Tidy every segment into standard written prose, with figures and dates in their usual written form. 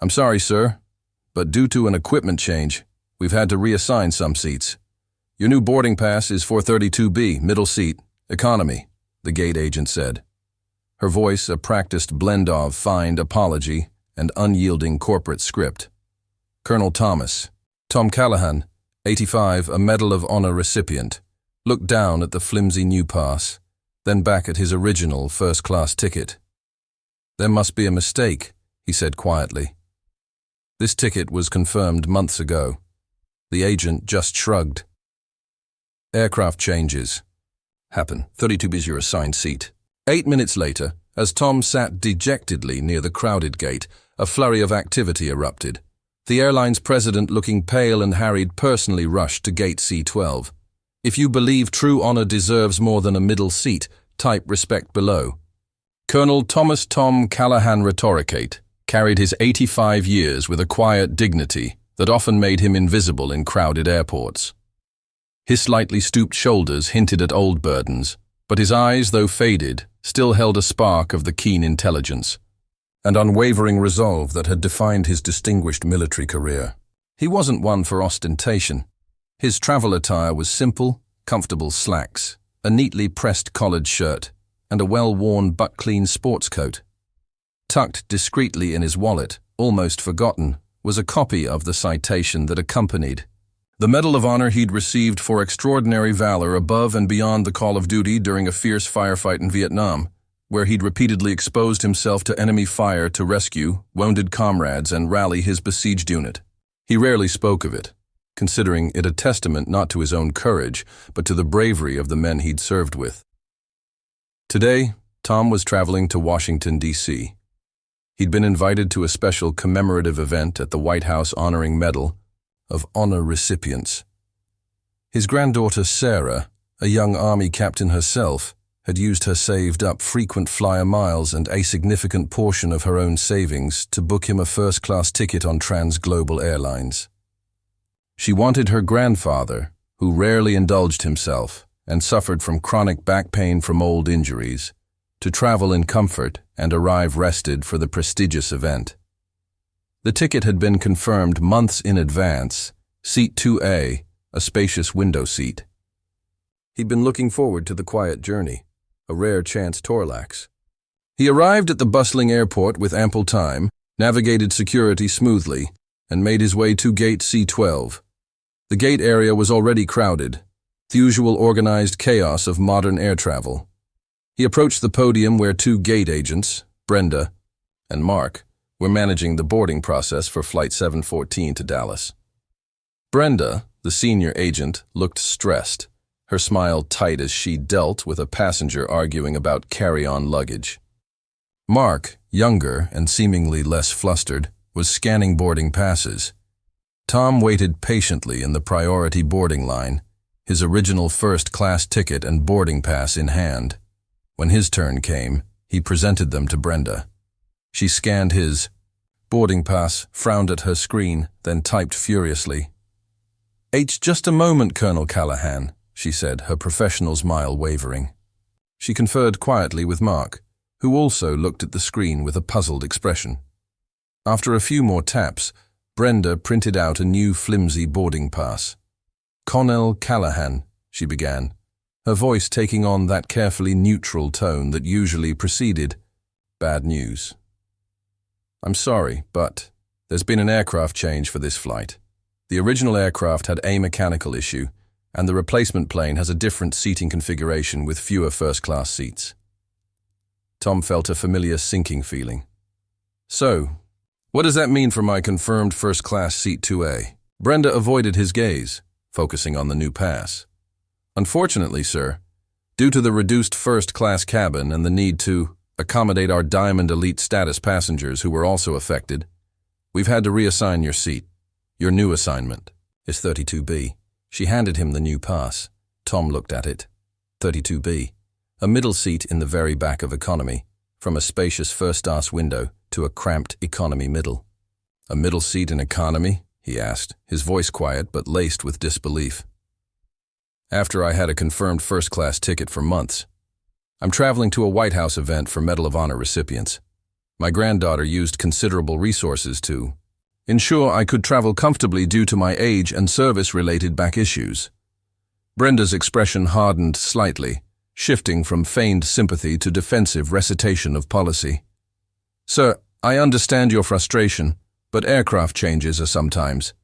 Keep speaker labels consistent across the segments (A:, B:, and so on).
A: I'm sorry, sir, but due to an equipment change, we've had to reassign some seats. Your new boarding pass is 432B, middle seat, economy, the gate agent said. Her voice a practiced blend of feigned apology and unyielding corporate script. Colonel Tom Callahan, 85, a Medal of Honor recipient, looked down at the flimsy new pass, then back at his original first-class ticket. There must be a mistake, he said quietly. This ticket was confirmed months ago. The agent just shrugged. Aircraft changes. Happen. 32B is your assigned seat. 8 minutes later, as Tom sat dejectedly near the crowded gate, a flurry of activity erupted. The airline's president, looking pale and harried, personally rushed to gate C12. If you believe true honor deserves more than a middle seat, type respect below. Colonel Tom Callahan rhetoricate carried his 85 years with a quiet dignity that often made him invisible in crowded airports. His slightly stooped shoulders hinted at old burdens, but his eyes, though faded, still held a spark of the keen intelligence and unwavering resolve that had defined his distinguished military career. He wasn't one for ostentation. His travel attire was simple, comfortable slacks, a neatly pressed collared shirt, and a well-worn but-clean sports coat. Tucked discreetly in his wallet, almost forgotten, was a copy of the citation that accompanied the Medal of Honor he'd received for extraordinary valor above and beyond the call of duty during a fierce firefight in Vietnam, where he'd repeatedly exposed himself to enemy fire to rescue wounded comrades and rally his besieged unit. He rarely spoke of it, considering it a testament not to his own courage, but to the bravery of the men he'd served with. Today, Tom was traveling to Washington, D.C. He'd been invited to a special commemorative event at the White House honoring Medal of Honor recipients. His granddaughter Sarah, a young Army captain herself, had used her saved-up frequent flyer miles and a significant portion of her own savings to book him a first-class ticket on Trans-Global Airlines. She wanted her grandfather, who rarely indulged himself and suffered from chronic back pain from old injuries, to travel in comfort and arrive rested for the prestigious event. The ticket had been confirmed months in advance, Seat 2A, a spacious window seat. He'd been looking forward to the quiet journey, a rare chance torlax. He arrived at the bustling airport with ample time, navigated security smoothly, and made his way to gate C12. The gate area was already crowded, the usual organized chaos of modern air travel. He approached the podium where two gate agents, Brenda and Mark, were managing the boarding process for Flight 714 to Dallas. Brenda, the senior agent, looked stressed, her smile tight as she dealt with a passenger arguing about carry-on luggage. Mark, younger and seemingly less flustered, was scanning boarding passes. Tom waited patiently in the priority boarding line, his original first-class ticket and boarding pass in hand. When his turn came, he presented them to Brenda. She scanned his boarding pass, frowned at her screen, then typed furiously. Just a moment, Colonel Callahan, she said, her professional smile wavering. She conferred quietly with Mark, who also looked at the screen with a puzzled expression. After a few more taps, Brenda printed out a new flimsy boarding pass. Colonel Callahan, she began, her voice taking on that carefully neutral tone that usually preceded bad news. I'm sorry, but there's been an aircraft change for this flight. The original aircraft had a mechanical issue, and the replacement plane has a different seating configuration with fewer first-class seats. Tom felt a familiar sinking feeling. So, what does that mean for my confirmed first-class seat 2A? Brenda avoided his gaze, focusing on the new pass. Unfortunately, sir, due to the reduced first-class cabin and the need to accommodate our Diamond Elite status passengers who were also affected, we've had to reassign your seat. Your new assignment is 32B. She handed him the new pass. Tom looked at it. 32B, a middle seat in the very back of economy, from a spacious first-class window to a cramped economy middle. A middle seat in economy? He asked, his voice quiet but laced with disbelief. After I had a confirmed first-class ticket for months. I'm traveling to a White House event for Medal of Honor recipients. My granddaughter used considerable resources to ensure I could travel comfortably due to my age and service-related back issues. Brenda's expression hardened slightly, shifting from feigned sympathy to defensive recitation of policy. Sir, I understand your frustration, but aircraft changes are sometimes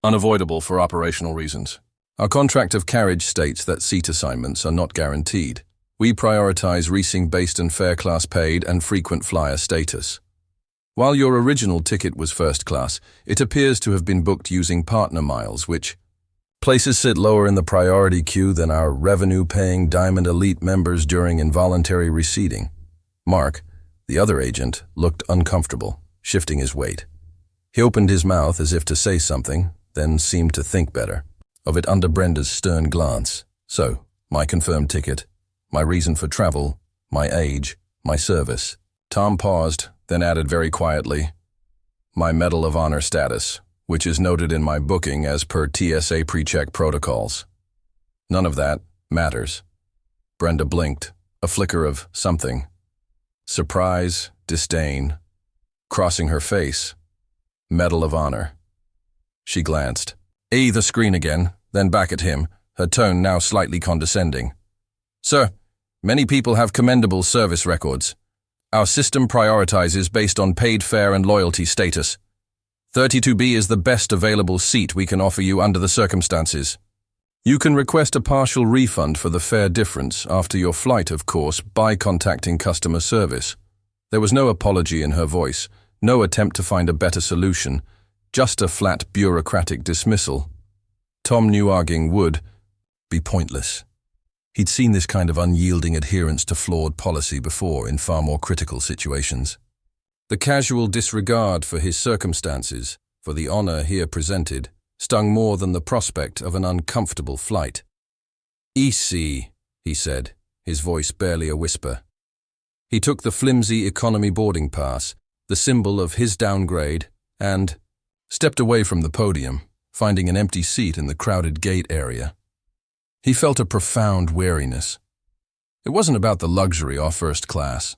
A: unavoidable for operational reasons. Our contract of carriage states that seat assignments are not guaranteed. We prioritize racing-based and fare class paid and frequent flyer status. While your original ticket was first class, it appears to have been booked using partner miles, which places sit lower in the priority queue than our revenue-paying Diamond Elite members during involuntary reseating. Mark, the other agent, looked uncomfortable, shifting his weight. He opened his mouth as if to say something, then seemed to think better of it under Brenda's stern glance. So, my confirmed ticket, my reason for travel, my age, my service. Tom paused, then added very quietly, my Medal of Honor status, which is noted in my booking as per TSA pre-check protocols. None of that matters. Brenda blinked, a flicker of something. Surprise, disdain, crossing her face. Medal of Honor. She glanced. The screen again, then back at him, her tone now slightly condescending. Sir, many people have commendable service records. Our system prioritizes based on paid fare and loyalty status. 32B is the best available seat we can offer you under the circumstances. You can request a partial refund for the fare difference after your flight, of course, by contacting customer service. There was no apology in her voice, no attempt to find a better solution, just a flat bureaucratic dismissal. Tom knew arguing would be pointless. He'd seen this kind of unyielding adherence to flawed policy before in far more critical situations. The casual disregard for his circumstances, for the honor here presented, stung more than the prospect of an uncomfortable flight. "EC," he said, his voice barely a whisper. He took the flimsy economy boarding pass, the symbol of his downgrade, and stepped away from the podium, finding an empty seat in the crowded gate area. He felt a profound weariness. It wasn't about the luxury or first class.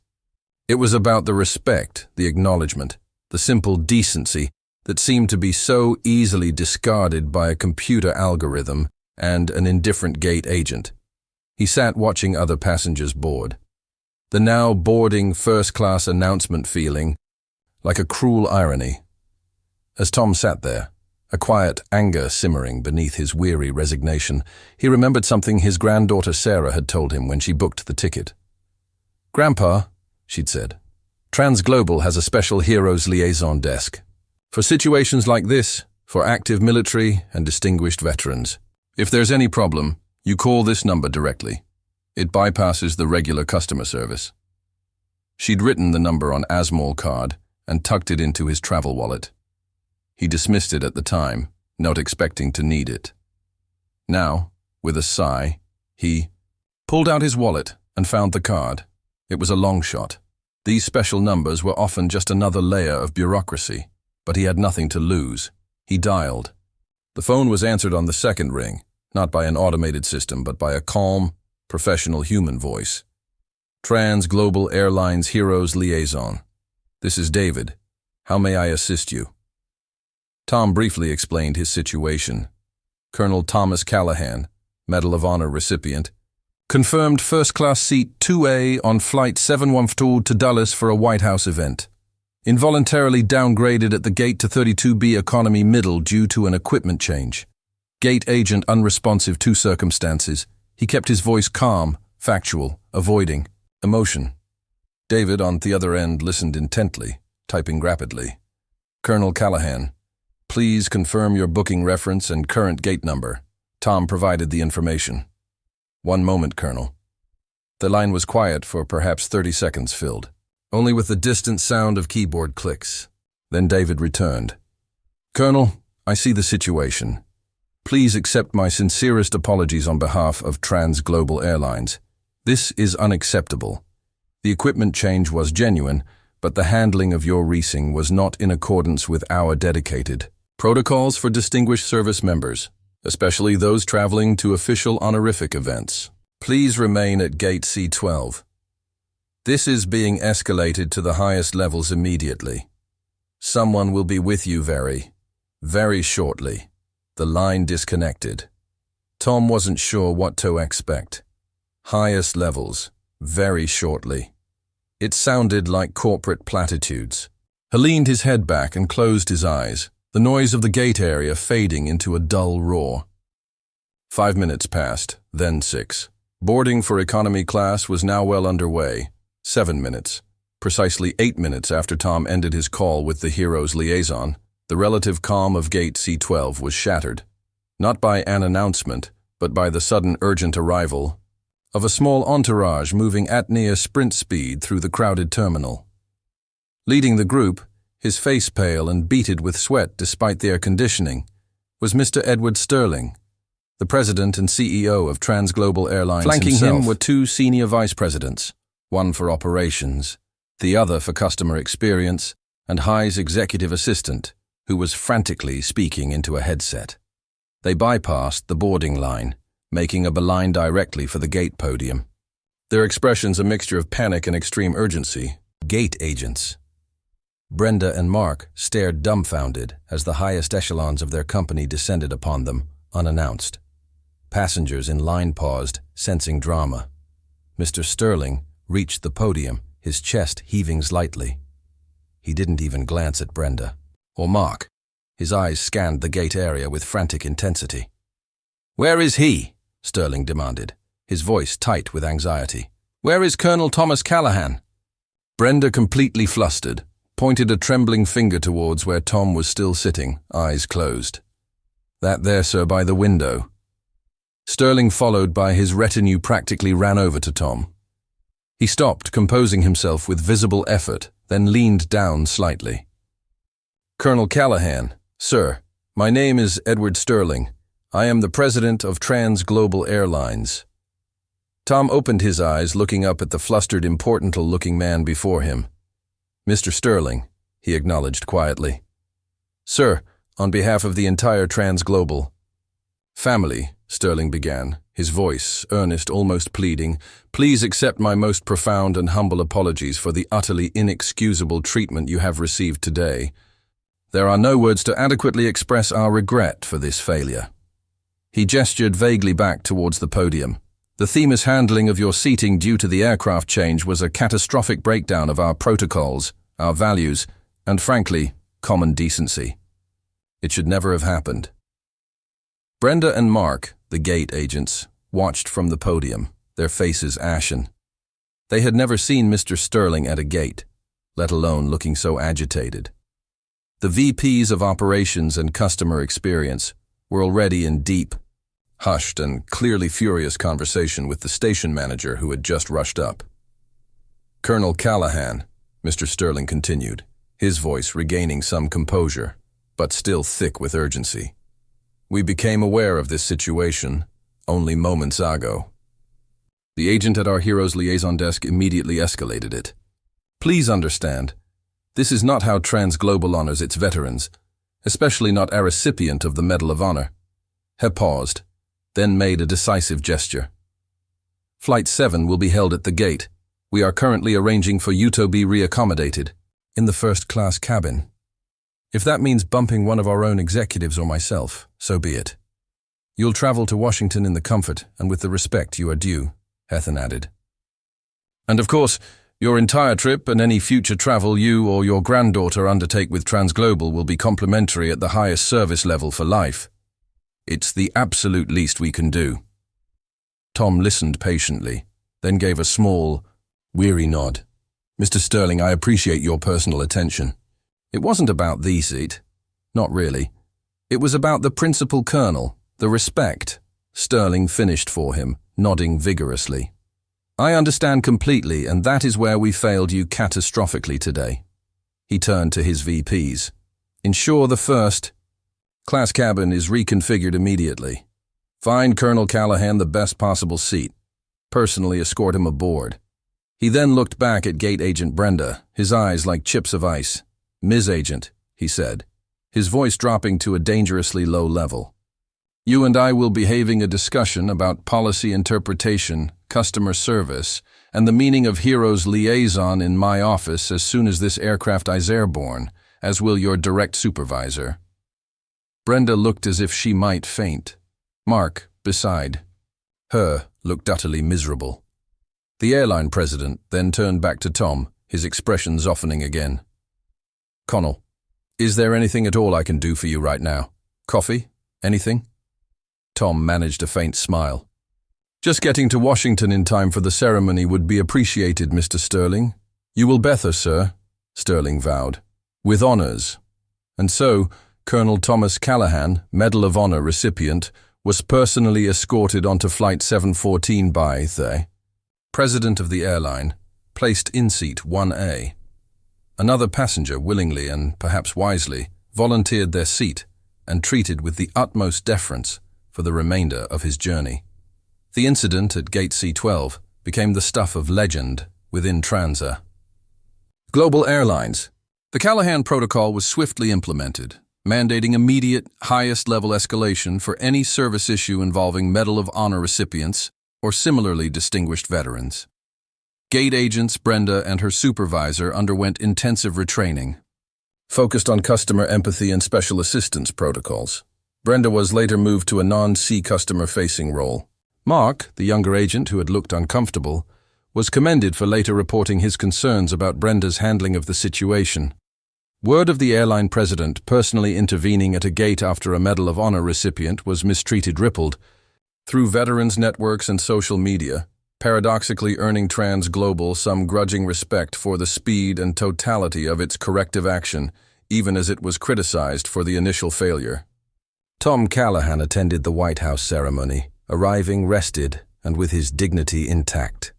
A: It was about the respect, the acknowledgement, the simple decency that seemed to be so easily discarded by a computer algorithm and an indifferent gate agent. He sat watching other passengers board. The now boarding first-class announcement feeling like a cruel irony. As Tom sat there, a quiet anger simmering beneath his weary resignation, he remembered something his granddaughter Sarah had told him when she booked the ticket. "Grandpa," she'd said, "Transglobal has a special Heroes Liaison desk. For situations like this, for active military and distinguished veterans. If there's any problem, you call this number directly. It bypasses the regular customer service." She'd written the number on Asmol card and tucked it into his travel wallet. He dismissed it at the time, not expecting to need it. Now, with a sigh, he pulled out his wallet and found the card. It was a long shot. These special numbers were often just another layer of bureaucracy, but he had nothing to lose. He dialed. The phone was answered on the second ring, not by an automated system, but by a calm, professional human voice. "Transglobal Airlines Heroes Liaison. This is David. How may I assist you?" Tom briefly explained his situation. Colonel Thomas Callahan, Medal of Honor recipient, confirmed first-class seat 2A on Flight 712 to Dulles for a White House event. Involuntarily downgraded at the gate to 32B economy middle due to an equipment change. Gate agent unresponsive to circumstances. He kept his voice calm, factual, avoiding emotion. David, on the other end, listened intently, typing rapidly. "Colonel Callahan, please confirm your booking reference and current gate number." Tom provided the information. "One moment, Colonel." The line was quiet for perhaps 30 seconds filled, only with the distant sound of keyboard clicks. Then David returned. "Colonel, I see the situation. Please accept my sincerest apologies on behalf of Transglobal Airlines. This is unacceptable. The equipment change was genuine, but the handling of your racing was not in accordance with our dedicated protocols for distinguished service members, especially those traveling to official honorific events. Please remain at Gate C12. This is being escalated to the highest levels immediately. Someone will be with you very, very shortly. The line disconnected. Tom wasn't sure what to expect. Highest levels, very shortly. It sounded like corporate platitudes. He leaned his head back and closed his eyes, the noise of the gate area fading into a dull roar. 5 minutes passed, then 6. Boarding for economy class was now well underway. 7 minutes. Precisely 8 minutes after Tom ended his call with the hero's liaison, the relative calm of gate C12 was shattered. Not by an announcement, but by the sudden urgent arrival of a small entourage moving at near sprint speed through the crowded terminal. Leading the group, his face pale and beaded with sweat despite the air conditioning, was Mr. Edward Sterling, the president and CEO of Transglobal Airlines
B: Flanking
A: himself.
B: him were 2 senior vice presidents, one for operations, the other for customer experience, and High's executive assistant, who was frantically speaking into a headset. They bypassed the boarding line, making a beeline directly for the gate podium. Their expressions a mixture of panic and extreme urgency. Gate agents. Brenda and Mark stared dumbfounded as the highest echelons of their company descended upon them, unannounced. Passengers in line paused, sensing drama. Mr. Sterling reached the podium, his chest heaving slightly. He didn't even glance at Brenda or Mark. His eyes scanned the gate area with frantic intensity. "Where is he?" Sterling demanded, his voice tight with anxiety. "Where is Colonel Thomas Callahan?" Brenda, completely flustered, pointed a trembling finger towards where Tom was still sitting, eyes closed. "That there, sir, by the window." Sterling, followed by his retinue, practically ran over to Tom. He stopped, composing himself with visible effort, then leaned down slightly. "Colonel Callahan, sir, my name is Edward Sterling. I am the president of Transglobal Airlines." Tom opened his eyes, looking up at the flustered, important-looking man before him. "Mr. Sterling," he acknowledged quietly. "Sir, on behalf of the entire Transglobal family," Sterling began, his voice earnest, almost pleading, "please accept my most profound and humble apologies for the utterly inexcusable treatment you have received today. There are no words to adequately express our regret for this failure." He gestured vaguely back towards the podium. "The themless handling of your seating due to the aircraft change was a catastrophic breakdown of our protocols, our values, and frankly, common decency. It should never have happened." Brenda and Mark, the gate agents, watched from the podium, their faces ashen. They had never seen Mr. Sterling at a gate, let alone looking so agitated. The VPs of operations and customer experience were already in deep, hushed and clearly furious conversation with the station manager who had just rushed up. "Colonel Callahan," Mr. Sterling continued, his voice regaining some composure, but still thick with urgency. "We became aware of this situation only moments ago. The agent at our hero's liaison desk immediately escalated it. Please understand, this is not how Transglobal honors its veterans, especially not a recipient of the Medal of Honor." He paused, then made a decisive gesture. "Flight 7 will be held at the gate. We are currently arranging for you to be reaccommodated in the first-class cabin. If that means bumping one of our own executives or myself, so be it. You'll travel to Washington in the comfort and with the respect you are due," Hethan added. "And of course, your entire trip and any future travel you or your granddaughter undertake with Transglobal will be complimentary at the highest service level for life. It's the absolute least we can do." Tom listened patiently, then gave a small, weary nod. "Mr. Sterling, I appreciate your personal attention. It wasn't about the seat. Not really. It was about the principal colonel, the respect." Sterling finished for him, nodding vigorously. "I understand completely, and that is where we failed you catastrophically today." He turned to his VPs. "Ensure the first-class cabin is reconfigured immediately. Find Colonel Callahan the best possible seat. Personally escort him aboard." He then looked back at Gate Agent Brenda, his eyes like chips of ice. "Ms. Agent," he said, his voice dropping to a dangerously low level. "You and I will be having a discussion about policy interpretation
A: customer service, and the meaning of hero's liaison in my office as soon as this aircraft is airborne, as will your direct supervisor." Brenda looked as if she might faint. Mark, beside her, looked utterly miserable. The airline president then turned back to Tom, his expression softening again. "Connell, is there anything at all I can do for you right now? Coffee? Anything?" Tom managed a faint smile. "Just getting to Washington in time for the ceremony would be appreciated, Mr. Sterling." "You will better, sir," Sterling vowed. "With honors." And so, Colonel Thomas Callahan, Medal of Honor recipient, was personally escorted onto Flight 714 by the president of the airline, placed in seat 1A. Another passenger willingly and perhaps wisely volunteered their seat and treated with the utmost deference for the remainder of his journey. The incident at Gate C12 became the stuff of legend within Transa. Global Airlines. The Callahan Protocol was swiftly implemented, mandating immediate, highest-level escalation for any service issue involving Medal of Honor recipients or similarly distinguished veterans. Gate agents Brenda and her supervisor underwent intensive retraining, focused on customer empathy and special assistance protocols. Brenda was later moved to a non-C customer-facing role. Mark, the younger agent who had looked uncomfortable, was commended for later reporting his concerns about Brenda's handling of the situation. Word of the airline president personally intervening at a gate after a Medal of Honor recipient was mistreated rippled through veterans networks and social media, paradoxically earning Trans Global some grudging respect for the speed and totality of its corrective action, even as it was criticized for the initial failure. Tom Callahan attended the White House ceremony, arriving rested and with his dignity intact.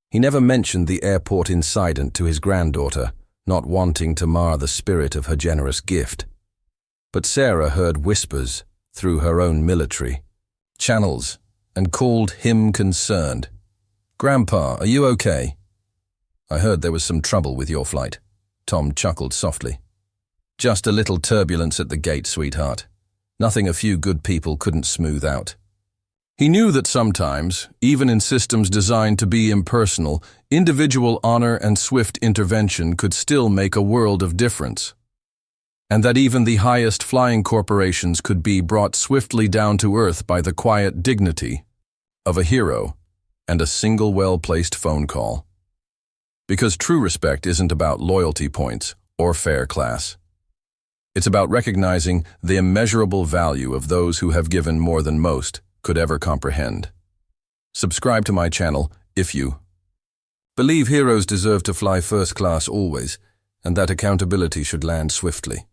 A: He never mentioned the airport incident to his granddaughter, not wanting to mar the spirit of her generous gift. But Sarah heard whispers through her own military channels and called him concerned. "Grandpa, are you okay?" "I heard there was some trouble with your flight." Tom chuckled softly. "Just a little turbulence at the gate, sweetheart. Nothing a few good people couldn't smooth out." He knew that sometimes, even in systems designed to be impersonal, individual honor and swift intervention could still make a world of difference. And that even the highest flying corporations could be brought swiftly down to earth by the quiet dignity of a hero and a single well-placed phone call. Because true respect isn't about loyalty points or fair class. It's about recognizing the immeasurable value of those who have given more than most could ever comprehend. Subscribe to my channel if you believe heroes deserve to fly first class always, and that accountability should land swiftly.